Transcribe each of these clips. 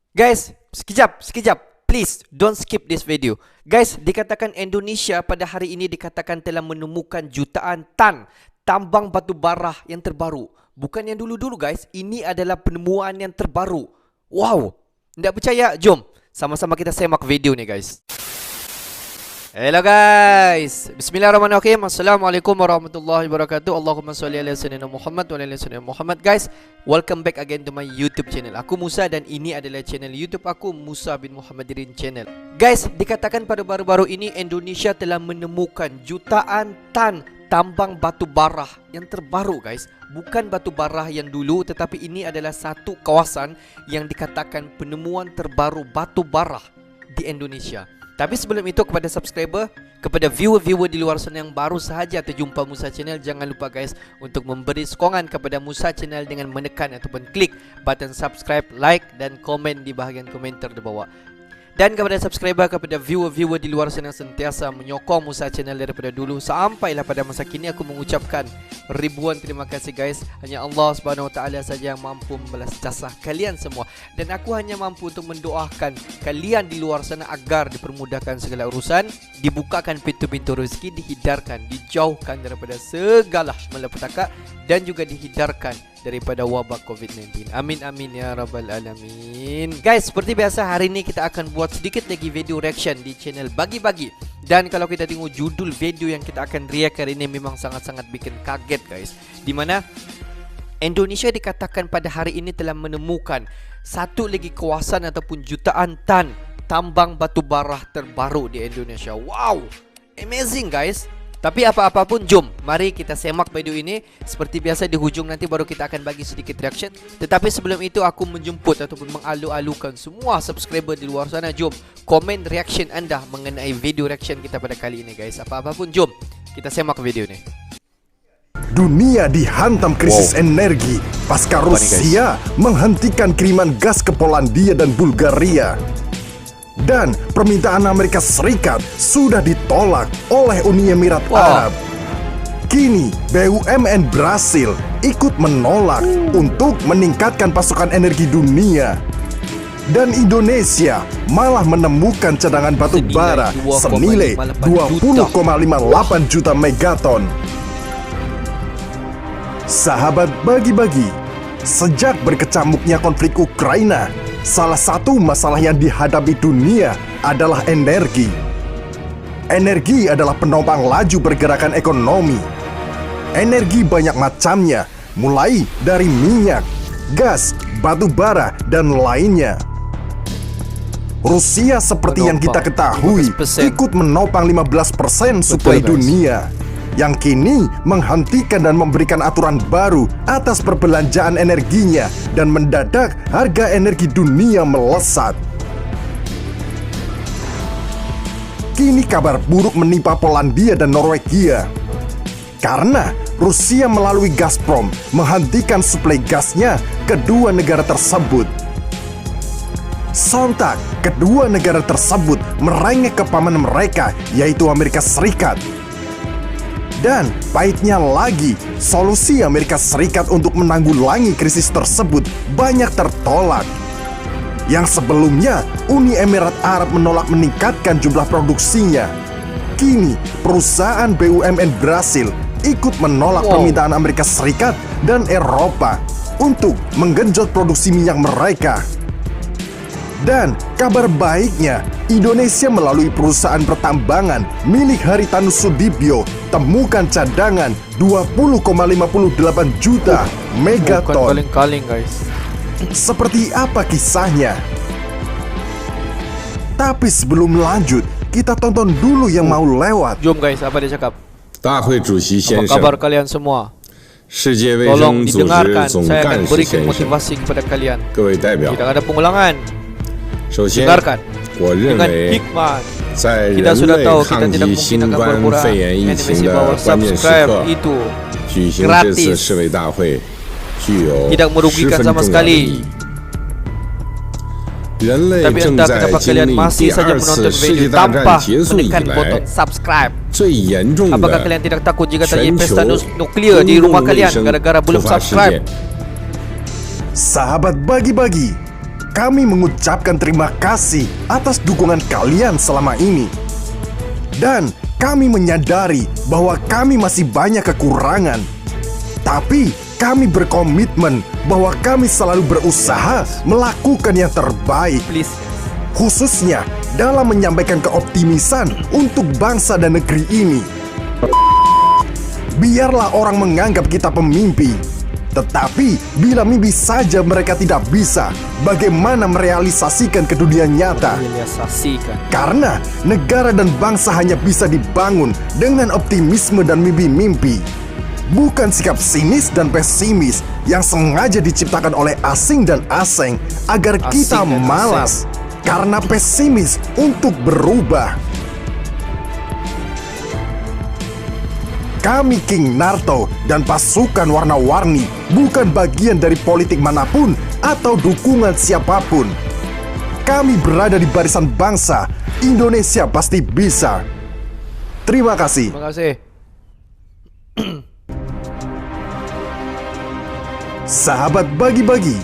Guys, sekejap. Please, don't skip this video. Guys, dikatakan Indonesia pada hari ini dikatakan telah menemukan jutaan tan tambang batu bara yang terbaru. Bukan yang dulu-dulu guys, ini adalah penemuan yang terbaru. Wow, tidak percaya? Jom, sama-sama kita semak video ni guys. Hello guys, bismillahirrahmanirrahim. Assalamualaikum warahmatullahi wabarakatuh. Allahumma salli ala sayyidina Muhammad wa ala sayyidina Muhammad. Guys, welcome back again to my YouTube channel. Aku Musa dan ini adalah channel YouTube aku, Musa bin Muhammadirin Channel. Guys, dikatakan pada baru-baru ini Indonesia telah menemukan jutaan tan tambang batu bara yang terbaru guys. Bukan batu bara yang dulu, tetapi ini adalah satu kawasan yang dikatakan penemuan terbaru batu bara di Indonesia. Tapi sebelum itu, kepada subscriber, kepada viewer-viewer di luar sana yang baru sahaja terjumpa Musa Channel, jangan lupa guys untuk memberi sokongan kepada Musa Channel dengan menekan ataupun klik button subscribe, like dan komen di bahagian komentar di bawah. Dan kepada subscriber, kepada viewer-viewer di luar sana yang sentiasa menyokong Musa Channel daripada dulu sampailah pada masa kini, aku mengucapkan ribuan terima kasih guys. Hanya Allah Subhanahu Wa Taala saja yang mampu membalas jasa kalian semua. Dan aku hanya mampu untuk mendoakan kalian di luar sana agar dipermudahkan segala urusan, dibukakan pintu-pintu rezeki, dihindarkan, dijauhkan daripada segala malapetaka dan juga dihindarkan daripada wabak COVID-19. Amin amin ya rabbal alamin. Guys, seperti biasa hari ini kita akan buat sedikit lagi video reaction di channel Bagi-Bagi. Dan kalau kita tengok judul video yang kita akan react hari ini memang sangat-sangat bikin kaget guys. Di mana Indonesia dikatakan pada hari ini telah menemukan satu lagi kawasan ataupun jutaan tan tambang batu bara terbaru di Indonesia. Wow, amazing guys. Tapi apa-apa pun, jom mari kita semak video ini. Seperti biasa di hujung nanti baru kita akan bagi sedikit reaction. Tetapi sebelum itu aku menjemput ataupun mengalu-alukan semua subscriber di luar sana, jom komen reaction anda mengenai video reaction kita pada kali ini guys. Apa-apa pun, jom kita semak video ini. Dunia dihantam krisis energi pasca Rusia menghentikan kiriman gas ke Polandia dan Bulgaria. Dan permintaan Amerika Serikat sudah ditolak oleh Uni Emirat Arab. Kini BUMN Brasil ikut menolak untuk meningkatkan pasokan energi dunia. Dan Indonesia malah menemukan cadangan batu bara senilai 20,58 juta megaton. Sahabat Bagi-Bagi, sejak berkecamuknya konflik Ukraina, salah satu masalah yang dihadapi dunia adalah energi. Energi adalah penopang laju pergerakan ekonomi. Energi banyak macamnya, mulai dari minyak, gas, batu bara, dan lainnya. Rusia seperti yang kita ketahui 15%. ikut menopang 15% suplai dunia, yang kini menghentikan dan memberikan aturan baru atas perbelanjaan energinya dan mendadak harga energi dunia melesat. Kini kabar buruk menimpa Polandia dan Norwegia karena Rusia melalui Gazprom menghentikan suplai gasnya kedua negara tersebut. Sontak kedua negara tersebut merengek ke paman mereka, yaitu Amerika Serikat. Dan pahitnya lagi, solusi Amerika Serikat untuk menanggulangi krisis tersebut banyak tertolak. Yang sebelumnya Uni Emirat Arab menolak meningkatkan jumlah produksinya. Kini perusahaan BUMN Brasil ikut menolak permintaan Amerika Serikat dan Eropa untuk menggenjot produksi minyak mereka. Dan kabar baiknya, Indonesia melalui perusahaan pertambangan milik Haritanu Sudibyo temukan cadangan 20,58 juta megaton. Kaleng-kaleng guys. Seperti apa kisahnya? Tapi sebelum lanjut, kita tonton dulu yang mau lewat. Jom guys, apa dia cakap? 大会主席先 Apa kabar 生， kalian semua? 世界卫 Tolong 生组织 didengarkan, 总 saya 干 akan 事 berikan 先生， motivasi kepada kalian. 各位代表， Tidak ada pengulangan. 首先， Dengarkan 我认 dengan 为 hikmat. 在 Kita 人 sudah 类 tahu 抗 kita tidak 击 mungkin 新 akan 冠 berkurang. 肺炎疫 Animasi 情 bawah 的关键时 subscribe 刻， itu 举行这次 gratis 世卫大会，具有 tidak 十 merugikan 分 sama 重要的意 sekali. 义。人类 Tapi 正 entah 在 kenapa 经 kalian 历 masih 第 saja 二次 menonton 世 video 界大战 tanpa 结束以 menekan 来 button subscribe. 最严重 Apakah 的 kalian tidak takut jika 全 terjadi 球 pesta nuklir di 公 rumah 共卫 kalian 生 gara-gara 突 belum 发事 subscribe? 件。 Sahabat Bagi-Bagi, kami mengucapkan terima kasih atas dukungan kalian selama ini. Dan kami menyadari bahwa kami masih banyak kekurangan. Tapi kami berkomitmen bahwa kami selalu berusaha melakukan yang terbaik. Please. Khususnya dalam menyampaikan keoptimisan untuk bangsa dan negeri ini. Biarlah orang menganggap kita pemimpi. Tetapi bila mimpi saja mereka tidak bisa, bagaimana merealisasikan ke dunia nyata? Realisasikan. Karena negara dan bangsa hanya bisa dibangun dengan optimisme dan mimpi-mimpi. Bukan sikap sinis dan pesimis yang sengaja diciptakan oleh asing dan asing agar kita Asing dan malas karena pesimis untuk berubah. Kami King Naruto dan pasukan warna-warni bukan bagian dari politik manapun atau dukungan siapapun. Kami berada di barisan bangsa. Indonesia pasti bisa. Terima kasih. Terima kasih. Sahabat bagi-bagi,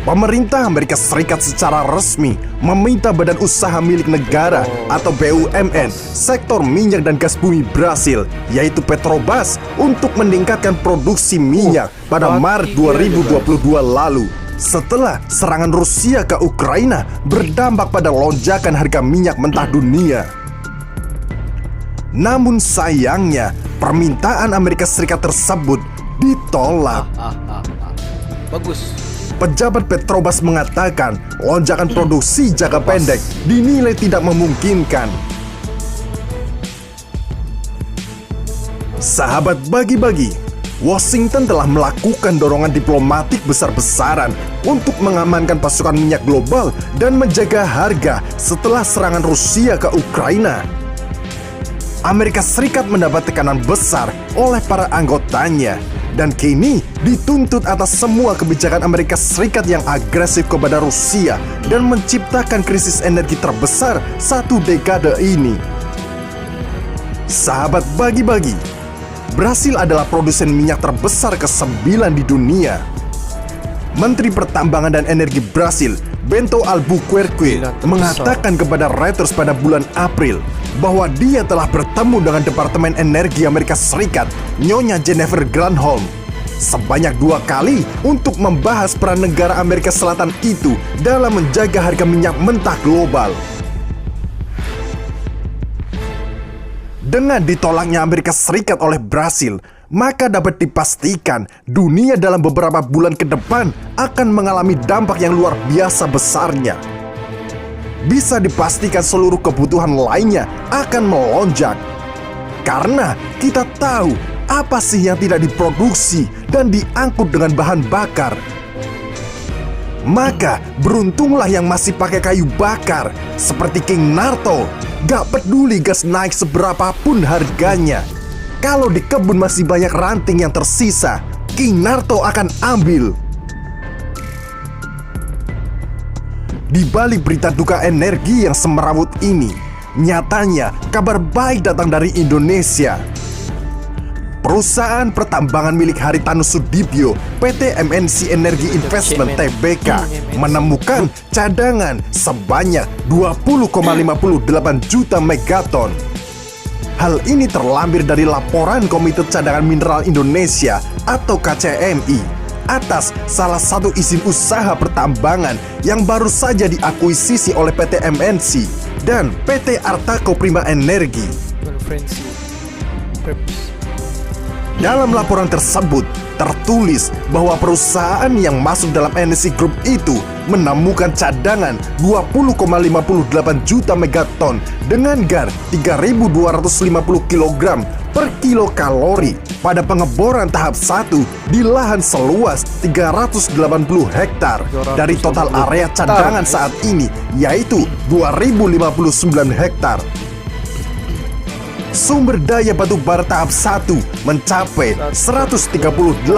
pemerintah Amerika Serikat secara resmi meminta badan usaha milik negara atau BUMN sektor minyak dan gas bumi Brasil, yaitu Petrobras, untuk meningkatkan produksi minyak pada Maret 2022 lalu. Setelah serangan Rusia ke Ukraina berdampak pada lonjakan harga minyak mentah dunia. Namun sayangnya, permintaan Amerika Serikat tersebut ditolak. Bagus. Pejabat Petrobras mengatakan lonjakan produksi jangka pendek dinilai tidak memungkinkan. Sahabat bagi-bagi, Washington telah melakukan dorongan diplomatik besar-besaran untuk mengamankan pasokan minyak global dan menjaga harga setelah serangan Rusia ke Ukraina. Amerika Serikat mendapat tekanan besar oleh para anggotanya dan kini dituntut atas semua kebijakan Amerika Serikat yang agresif kepada Rusia dan menciptakan krisis energi terbesar satu dekade ini. Sahabat bagi-bagi, Brasil adalah produsen minyak terbesar ke-9 di dunia. Menteri Pertambangan dan Energi Brasil, Bento Albuquerque, mengatakan kepada Reuters pada bulan April bahwa dia telah bertemu dengan Departemen Energi Amerika Serikat, Nyonya Jennifer Granholm, sebanyak 2 kali untuk membahas peran negara Amerika Selatan itu dalam menjaga harga minyak mentah global. Dengan ditolaknya Amerika Serikat oleh Brasil, maka dapat dipastikan dunia dalam beberapa bulan ke depan akan mengalami dampak yang luar biasa besarnya. Bisa dipastikan seluruh kebutuhan lainnya akan melonjak. Karena kita tahu apa sih yang tidak diproduksi dan diangkut dengan bahan bakar. Maka beruntunglah yang masih pakai kayu bakar seperti King Naruto. Gak peduli gas naik seberapapun harganya. Kalau di kebun masih banyak ranting yang tersisa, King Naruto akan ambil. Di balik berita duka energi yang semerawut ini, nyatanya kabar baik datang dari Indonesia. Perusahaan pertambangan milik Haritanu Sudibyo, PT MNC Energy Investment Tbk, menemukan cadangan sebanyak 20,58 juta megaton. Hal ini terlampir dari laporan Komite Cadangan Mineral Indonesia atau KCMI atas salah satu izin usaha pertambangan yang baru saja diakuisisi oleh PT MNC dan PT Artaco Prima Energi. Dalam laporan tersebut tertulis bahwa perusahaan yang masuk dalam Energy Group itu menemukan cadangan 20,58 juta megaton dengan GAR 3.250 kg per kilokalori pada pengeboran tahap 1 di lahan seluas 380 hektar dari total area cadangan saat ini, yaitu 2.059 hektar. Sumber daya batu bara tahap 1 mencapai 138,85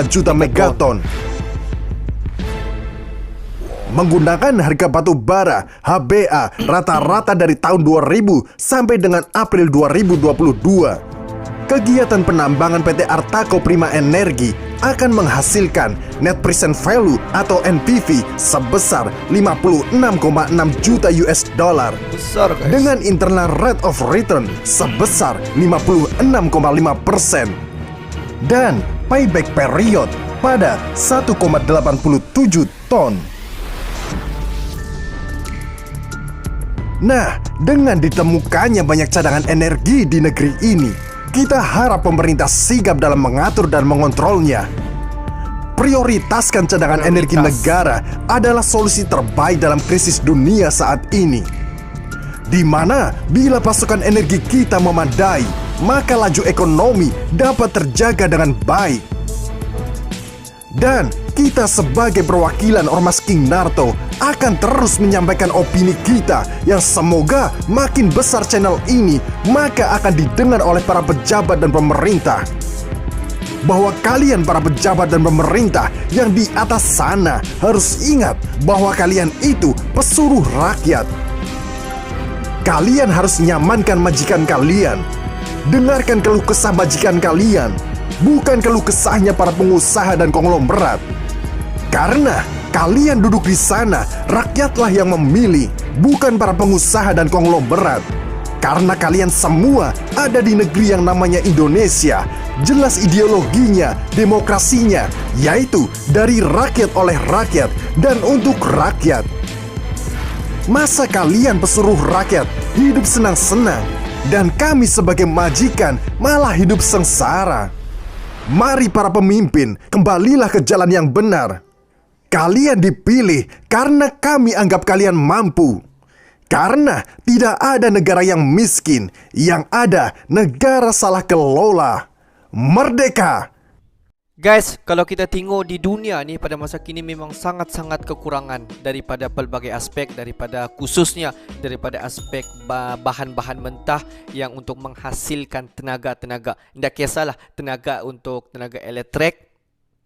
juta megaton. Menggunakan harga batu bara HBA rata-rata dari tahun 2000 sampai dengan April 2022. kegiatan penambangan PT Artaco Prima Energi akan menghasilkan net present value atau NPV sebesar 56,6 juta US dollar Besar guys. dengan internal rate of return sebesar 56,5% dan payback period pada 1,87 ton. Nah, dengan ditemukannya banyak cadangan energi di negeri ini, kita harap pemerintah sigap dalam mengatur dan mengontrolnya. Prioritaskan cadangan energi negara adalah solusi terbaik dalam krisis dunia saat ini. Di mana bila pasokan energi kita memadai, maka laju ekonomi dapat terjaga dengan baik. Dan kita sebagai perwakilan Ormas King Narto akan terus menyampaikan opini kita yang semoga makin besar channel ini, maka akan didengar oleh para pejabat dan pemerintah. Bahwa kalian para pejabat dan pemerintah yang di atas sana harus ingat bahwa kalian itu pesuruh rakyat. Kalian harus nyamankan majikan kalian. Dengarkan keluh kesah majikan kalian, bukan keluh kesahnya para pengusaha dan konglomerat. Karena kalian duduk di sana, rakyatlah yang memilih, bukan para pengusaha dan konglomerat. Karena kalian semua ada di negeri yang namanya Indonesia. Jelas ideologinya, demokrasinya, yaitu dari rakyat oleh rakyat dan untuk rakyat. Masa kalian pesuruh rakyat hidup senang-senang, dan kami sebagai majikan malah hidup sengsara? Mari para pemimpin, kembalilah ke jalan yang benar. Kalian dipilih karena kami anggap kalian mampu. Karena tidak ada negara yang miskin, yang ada negara salah kelola. Merdeka! Guys, kalau kita tengok di dunia ni pada masa kini memang sangat-sangat kekurangan daripada pelbagai aspek, daripada khususnya daripada aspek bahan-bahan mentah yang untuk menghasilkan tenaga-tenaga. Tidak kisahlah tenaga untuk tenaga elektrik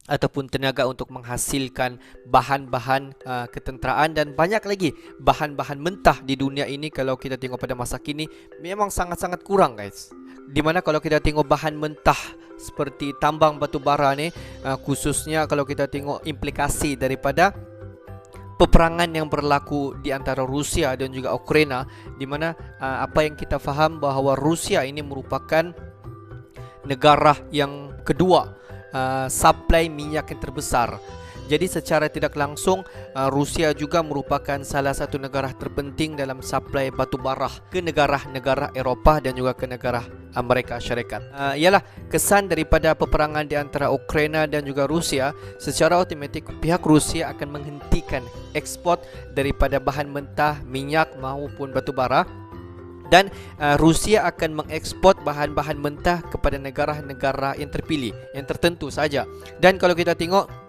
ataupun tenaga untuk menghasilkan bahan-bahan ketenteraan dan banyak lagi bahan-bahan mentah di dunia ini. Kalau kita tengok pada masa kini memang sangat-sangat kurang guys. Dimana kalau kita tengok bahan mentah seperti tambang batu bara ni, khususnya kalau kita tengok implikasi daripada peperangan yang berlaku di antara Rusia dan juga Ukraina, di mana apa yang kita faham bahawa Rusia ini merupakan negara yang kedua supply minyak yang terbesar. Jadi secara tidak langsung Rusia juga merupakan salah satu negara terpenting dalam supply batu bara ke negara-negara Eropah dan juga ke negara Amerika Syarikat. Ialah kesan daripada peperangan di antara Ukraina dan juga Rusia, secara automatik pihak Rusia akan menghentikan ekspor daripada bahan mentah, minyak maupun batu bara. Dan Rusia akan mengekspor bahan-bahan mentah kepada negara-negara yang terpilih, yang tertentu saja. Dan kalau kita tengok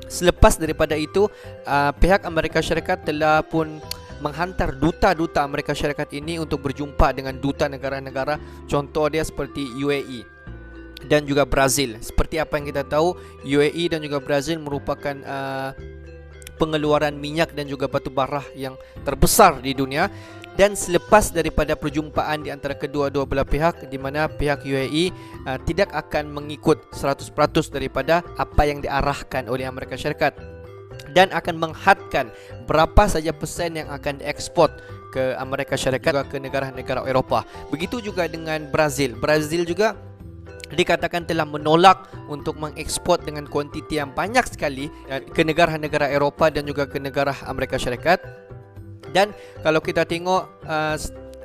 selepas daripada itu, pihak Amerika Syarikat telah pun menghantar duta-duta Amerika Syarikat ini untuk berjumpa dengan duta negara-negara, contoh dia seperti UAE dan juga Brazil. Seperti apa yang kita tahu, UAE dan juga Brazil merupakan pengeluaran minyak dan juga batu bara yang terbesar di dunia. Dan selepas daripada perjumpaan di antara kedua-dua belah pihak, di mana pihak UAE tidak akan mengikut 100% daripada apa yang diarahkan oleh Amerika Syarikat dan akan menghadkan berapa saja persen yang akan diekspor ke Amerika Syarikat ke negara-negara Eropah. Begitu juga dengan Brazil. Brazil juga dikatakan telah menolak untuk mengekspor dengan kuantiti yang banyak sekali ke negara-negara Eropah dan juga ke negara Amerika Syarikat. Dan kalau kita tengok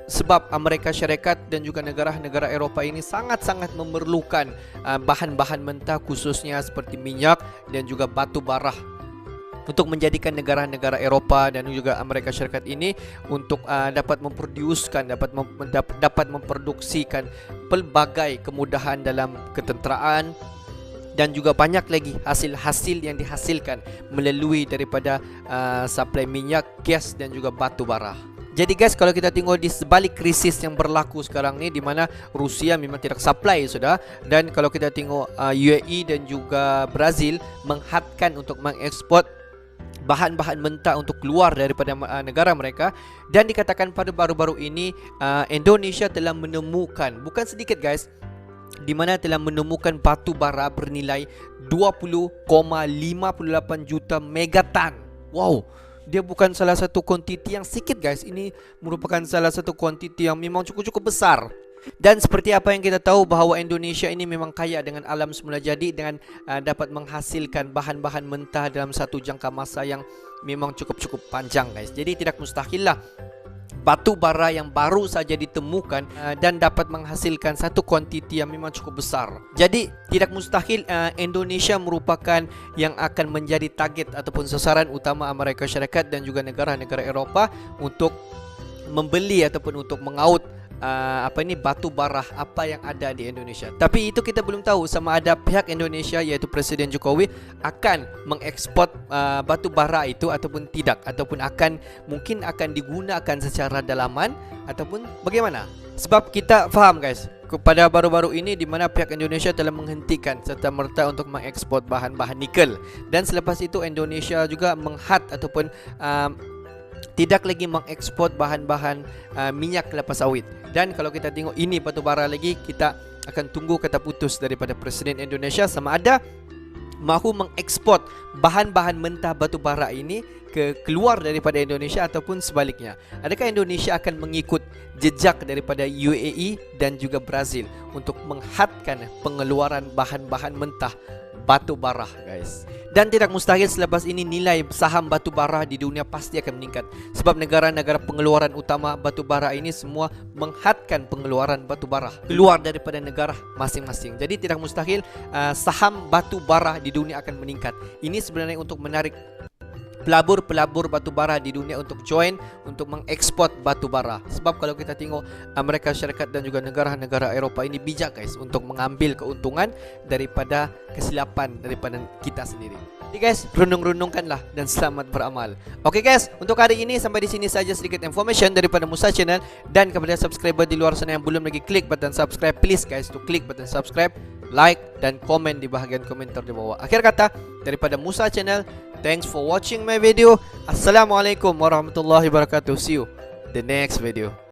sebab Amerika Syarikat dan juga negara-negara Eropah ini sangat-sangat memerlukan bahan-bahan mentah khususnya seperti minyak dan juga batu bara untuk menjadikan negara-negara Eropah dan juga Amerika Syarikat ini untuk dapat memproduksikan pelbagai kemudahan dalam ketenteraan dan juga banyak lagi hasil-hasil yang dihasilkan melalui daripada supply minyak, gas dan juga batu bara. Jadi guys, kalau kita tengok di sebalik krisis yang berlaku sekarang ni, di mana Rusia memang tidak supply sudah, dan kalau kita tengok UAE dan juga Brazil menghadkan untuk mengekspor bahan-bahan mentah untuk keluar daripada negara mereka. Dan dikatakan pada baru-baru ini Indonesia telah menemukan, bukan sedikit guys, di mana telah menemukan batu bara bernilai 20,58 juta megaton. Wow, dia bukan salah satu kuantiti yang sedikit guys. Ini merupakan salah satu kuantiti yang memang cukup besar. Dan seperti apa yang kita tahu bahawa Indonesia ini memang kaya dengan alam semula jadi, dengan dapat menghasilkan bahan-bahan mentah dalam satu jangka masa yang memang cukup panjang guys. Jadi tidak mustahil lah batu bara yang baru saja ditemukan dan dapat menghasilkan satu kuantiti yang memang cukup besar. Jadi tidak mustahil Indonesia merupakan yang akan menjadi target ataupun sasaran utama Amerika Syarikat dan juga negara-negara Eropah untuk membeli ataupun untuk mengaut batu bara apa yang ada di Indonesia. Tapi itu kita belum tahu sama ada pihak Indonesia iaitu Presiden Jokowi akan mengekspor batu bara itu ataupun tidak, ataupun mungkin akan digunakan secara dalaman ataupun bagaimana. Sebab kita faham guys, pada baru-baru ini di mana pihak Indonesia telah menghentikan serta-merta untuk mengekspor bahan-bahan nikel, dan selepas itu Indonesia juga menghad ataupun tidak lagi mengekspor bahan-bahan minyak kelapa sawit. Dan kalau kita tengok ini batu bara lagi, kita akan tunggu kata putus daripada Presiden Indonesia sama ada mahu mengekspor bahan-bahan mentah batu bara ini keluar daripada Indonesia ataupun sebaliknya. Adakah Indonesia akan mengikut jejak daripada UAE dan juga Brazil untuk menghadkan pengeluaran bahan-bahan mentah batu bara guys? Dan tidak mustahil selepas ini nilai saham batu bara di dunia pasti akan meningkat, sebab negara-negara pengeluaran utama batu bara ini semua menghadkan pengeluaran batu bara keluar daripada negara masing-masing. Jadi tidak mustahil saham batu bara di dunia akan meningkat. Ini sebenarnya untuk menarik pelabur-pelabur batu bara di dunia untuk join untuk mengekspor batu bara. Sebab kalau kita tengok Amerika Syarikat dan juga negara-negara Eropah ini bijak guys untuk mengambil keuntungan daripada kesilapan daripada kita sendiri. Jadi guys, renung-renungkanlah dan selamat beramal. Oke guys, untuk hari ini sampai di sini saja sedikit information daripada Musa Channel. Dan kepada subscriber di luar sana yang belum lagi klik button subscribe, please guys to klik button subscribe, like dan komen di bahagian komentar di bawah. Akhir kata daripada Musa Channel, thanks for watching my video. Assalamualaikum warahmatullahi wabarakatuh. See you the next video.